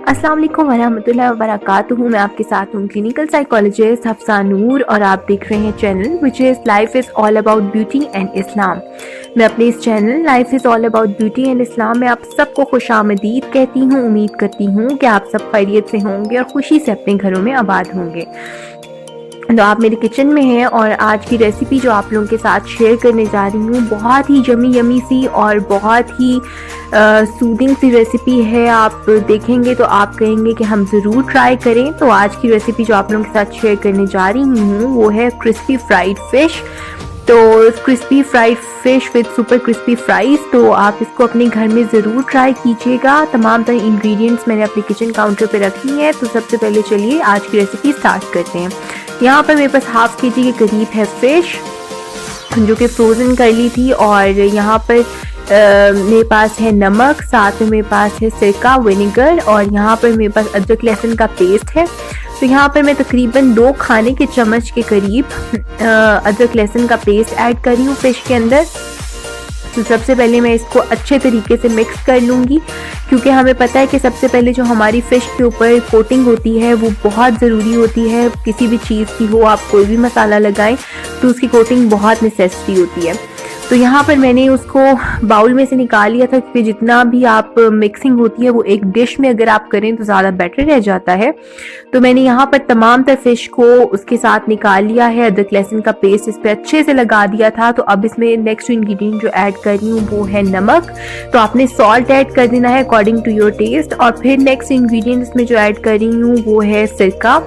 अस्सलाम वालेकुम वरहमतुल्लाहि वबरकातुहू। मैं आपके साथ हूँ क्लिनिकल साइकोलॉजिस्ट हफ्सा नूर और आप देख रहे हैं channel which is life is all about beauty and Islam. मैं अपने इस channel life is all about beauty and Islam में आप सबको खुशामदीद कहती हूँ। उम्मीद करती हूँ कि आप सब खैरियत से होंगे और खुशी से अपने घरों में आबाद होंगे। तो आप मेरे किचन में हैं और आज की रेसिपी जो आप लोगों के साथ शेयर करने जा रही हूँ बहुत ही यमी सी और बहुत ही सूदिंग सी रेसिपी है। आप देखेंगे तो आप कहेंगे कि हम ज़रूर ट्राई करें। तो आज की रेसिपी जो आप लोगों के साथ शेयर करने जा रही हूँ वो है क्रिस्पी फ्राइड फ़िश। तो crispy fried fish with super crispy fries. तो आप इसको अपने घर में ज़रूर ट्राई कीजिएगा। तमाम तरह इंग्रेडिएंट्स मैंने अपने किचन काउंटर पे रखी हैं। तो सबसे पहले चलिए आज की रेसिपी स्टार्ट करते हैं। यहाँ पर मेरे पास हाफ के जी के करीब है फ़िश जो कि फ्रोज़न कर ली थी। और यहाँ पर मेरे पास है नमक, साथ में मेरे पास है सिरका विनेगर और यहाँ पर मेरे पास अदरक लहसुन का पेस्ट है। तो यहाँ पर मैं तकरीबन 2 खाने के चम्मच के करीब अदरक लहसुन का पेस्ट ऐड कर रही हूँ फ़िश के अंदर। तो सबसे पहले मैं इसको अच्छे तरीके से मिक्स कर लूँगी क्योंकि हमें पता है कि सबसे पहले जो हमारी फ़िश के ऊपर कोटिंग होती है वो बहुत ज़रूरी होती है। किसी भी चीज़ की हो, आप कोई भी मसाला लगाएं तो उसकी कोटिंग बहुत नेसेसरी होती है। तो यहाँ पर मैंने उसको बाउल में से निकाल लिया था क्योंकि जितना भी आप मिक्सिंग होती है वो एक डिश में अगर आप करें तो ज़्यादा बेटर रह जाता है। तो मैंने यहाँ पर तमाम तर फ़िश को उसके साथ निकाल लिया है। अदरक लहसुन का पेस्ट इस पर अच्छे से लगा दिया था। तो अब इसमें नेक्स्ट इंग्रेडिएंट जो ऐड कर रही हूँ वो है नमक। तो आपने सॉल्ट ऐड कर देना है अकॉर्डिंग टू योर टेस्ट। और फिर नेक्स्ट इंग्रेडिएंट इसमें जो ऐड कर रही हूँ वो है सिरका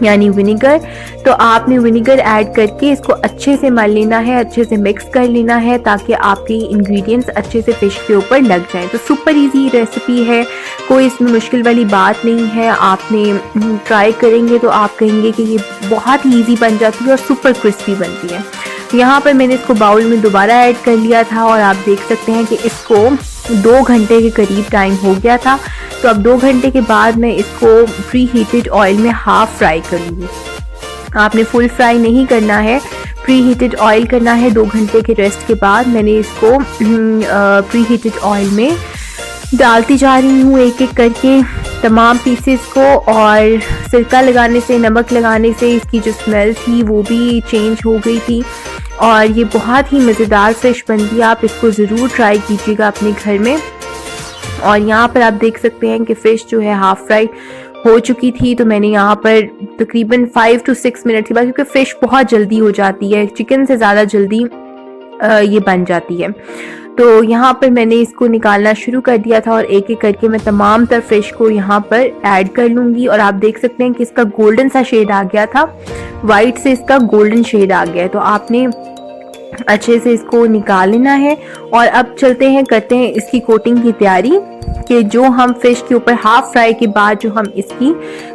यानी विनेगर। तो आपने विनेगर ऐड करके इसको अच्छे से मल लेना है, अच्छे से मिक्स कर लेना है ताकि आपके इंग्रेडिएंट्स अच्छे से फ़िश के ऊपर लग जाएं। तो सुपर इजी रेसिपी है, कोई इसमें मुश्किल वाली बात नहीं है। आपने ट्राई करेंगे तो आप कहेंगे कि ये बहुत ही ईजी बन जाती है और सुपर क्रिस्पी बनती है। यहाँ पर मैंने इसको बाउल में दोबारा ऐड कर लिया था और आप देख सकते हैं कि इसको 2 घंटे के करीब टाइम हो गया था। तो अब 2 घंटे के बाद मैं इसको प्री हीटेड ऑयल में हाफ फ्राई करूँगी। आपने फुल फ्राई नहीं करना है, प्री हीटेड ऑयल करना है। 2 घंटे के रेस्ट के बाद मैंने इसको प्री हीटेड ऑयल में डालती जा रही हूँ एक एक करके तमाम पीसेस को। और सिरका लगाने से, नमक लगाने से इसकी जो स्मेल थी वो भी चेंज हो गई थी और ये बहुत ही मज़ेदार फ़िश बनती है। आप इसको ज़रूर ट्राई कीजिएगा अपने घर में। और यहाँ पर आप देख सकते हैं कि फ़िश जो है हाफ़ फ्राई हो चुकी थी। तो मैंने यहाँ पर तकरीबन 5 to 6 मिनट के बाद, क्योंकि फ़िश बहुत जल्दी हो जाती है, चिकन से ज़्यादा जल्दी ये बन जाती है। तो यहाँ पर मैंने इसको निकालना शुरू कर दिया था और एक एक करके मैं तमाम तर फ़िश को यहाँ पर ऐड कर लूँगी। और आप देख सकते हैं कि इसका गोल्डन सा शेड आ गया था, वाइट से इसका गोल्डन शेड आ गया है। तो आपने अच्छे से इसको निकाल लेना है। और अब चलते हैं, करते हैं इसकी कोटिंग की तैयारी कि जो हम फ़िश के ऊपर हाफ फ्राई के बाद जो हम इसकी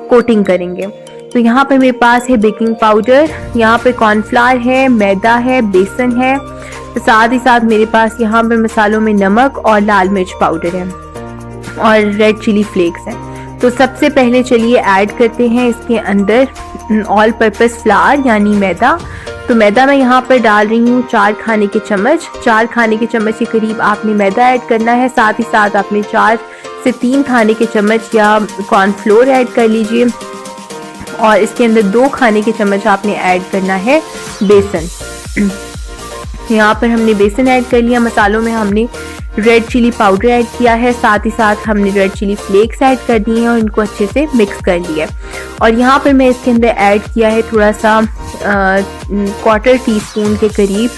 कोटिंग करेंगे। तो यहाँ पर मेरे पास है बेकिंग पाउडर, यहाँ पर कॉर्नफ्लावर है, मैदा है, बेसन है। तो साथ ही साथ मेरे पास यहाँ पर मसालों में नमक और लाल मिर्च पाउडर है और रेड चिली फ्लेक्स है। तो सबसे पहले चलिए ऐड करते हैं इसके अंदर ऑल पर्पस फ्लावर यानी मैदा। तो मैदा मैं यहाँ पर डाल रही हूँ 4 खाने के चम्मच। 4 खाने के चम्मच के करीब आपने मैदा ऐड करना है। साथ ही साथ आपने 4 से 3 खाने के चम्मच या कॉर्नफ्लोर ऐड कर लीजिए। और इसके अंदर 2 खाने के चम्मच आपने ऐड करना है बेसन। यहाँ पर हमने बेसन ऐड कर लिया। मसालों में हमने रेड चिली पाउडर ऐड किया है, साथ ही साथ हमने रेड चिली फ्लेक्स ऐड कर दिए हैं और इनको अच्छे से मिक्स कर लिया। और यहाँ पर मैं इसके अंदर ऐड किया है थोड़ा सा 1/4 टीस्पून के करीब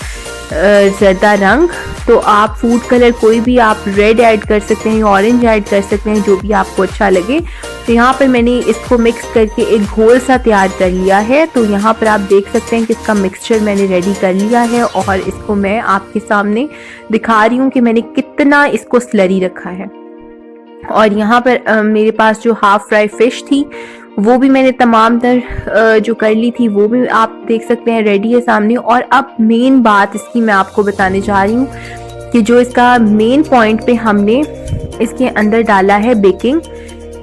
ज़र्दा रंग। तो आप फूड कलर कोई भी, आप रेड ऐड कर सकते हैं, ऑरेंज ऐड कर सकते हैं, जो भी आपको अच्छा लगे। तो यहाँ पर मैंने इसको मिक्स करके एक घोल सा तैयार कर लिया है। तो यहाँ पर आप देख सकते हैं कि इसका मिक्सचर मैंने रेडी कर लिया है और इसको मैं आपके सामने दिखा रही हूँ कि मैंने कितना इसको स्लरी रखा है। और यहाँ पर मेरे पास जो हाफ फ्राई फ़िश थी वो भी मैंने तमाम तर जो कर ली थी वो भी आप देख सकते हैं रेडी है सामने। और अब मेन बात इसकी मैं आपको बताने जा रही हूँ कि जो इसका मेन पॉइंट पे हमने इसके अंदर डाला है बेकिंग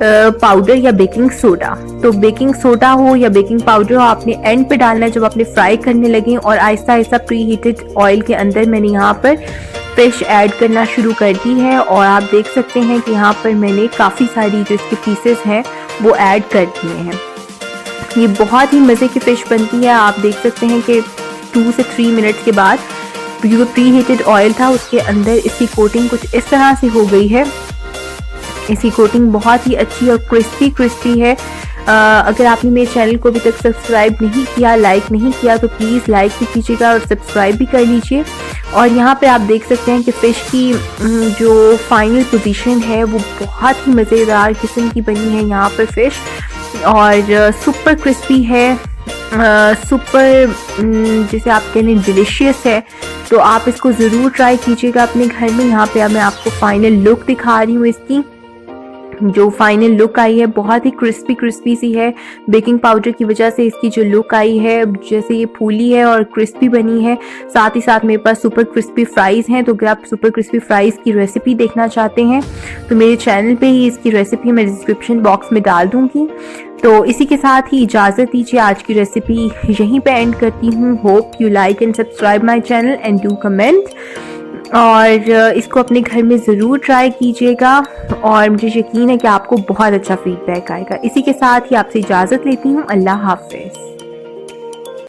पाउडर या बेकिंग सोडा। तो बेकिंग सोडा हो या बेकिंग पाउडर हो, आपने एंड पे डालना है जब आपने फ्राई करने लगे। और Aahista Aahista pre heated oil के अंदर मैंने यहाँ पर फ़िश ऐड करना शुरू कर दी है और आप देख सकते हैं कि यहाँ पर मैंने काफ़ी सारी जो इसके पीसेस हैं वो ऐड कर दिए हैं। ये बहुत ही मज़े की फ़िश बनती है। आप देख सकते हैं कि 2 से 3 मिनट के बाद जो प्री हीटेड ऑयल था उसके अंदर इसकी कोटिंग कुछ इस तरह से हो गई है। इसकी कोटिंग बहुत ही अच्छी और क्रिस्पी है। अगर आपने मेरे चैनल को अभी तक सब्सक्राइब नहीं किया, लाइक नहीं किया, तो प्लीज़ लाइक भी कीजिएगा और सब्सक्राइब भी कर लीजिए। और यहाँ पे आप देख सकते हैं कि फ़िश की जो फाइनल पोजीशन है वो बहुत ही मज़ेदार किस्म की बनी है यहाँ पर फ़िश, और सुपर क्रिस्पी है, सुपर जिसे आप कह लें डिलीशियस है। तो आप इसको ज़रूर ट्राई कीजिएगा अपने घर में। यहाँ पे मैं आपको फाइनल लुक दिखा रही हूँ। इसकी जो फाइनल लुक आई है बहुत ही क्रिस्पी सी है। बेकिंग पाउडर की वजह से इसकी जो लुक आई है, जैसे ये फूली है और क्रिस्पी बनी है। साथ ही साथ मेरे पास सुपर क्रिस्पी फ्राइज़ हैं, तो अगर आप सुपर क्रिस्पी फ्राइज़ की रेसिपी देखना चाहते हैं तो मेरे चैनल पे ही इसकी रेसिपी मैं डिस्क्रिप्शन बॉक्स में डाल दूँगी। तो इसी के साथ ही इजाज़त दीजिए, आज की रेसिपी यहीं पे एंड करती हूँ। Hope you like and subscribe my channel and do comment, और इसको अपने घर में ज़रूर ट्राई कीजिएगा और मुझे यकीन है कि आपको बहुत अच्छा फीडबैक आएगा। इसी के साथ ही आपसे इजाज़त लेती हूँ। अल्लाह हाफ़िज़।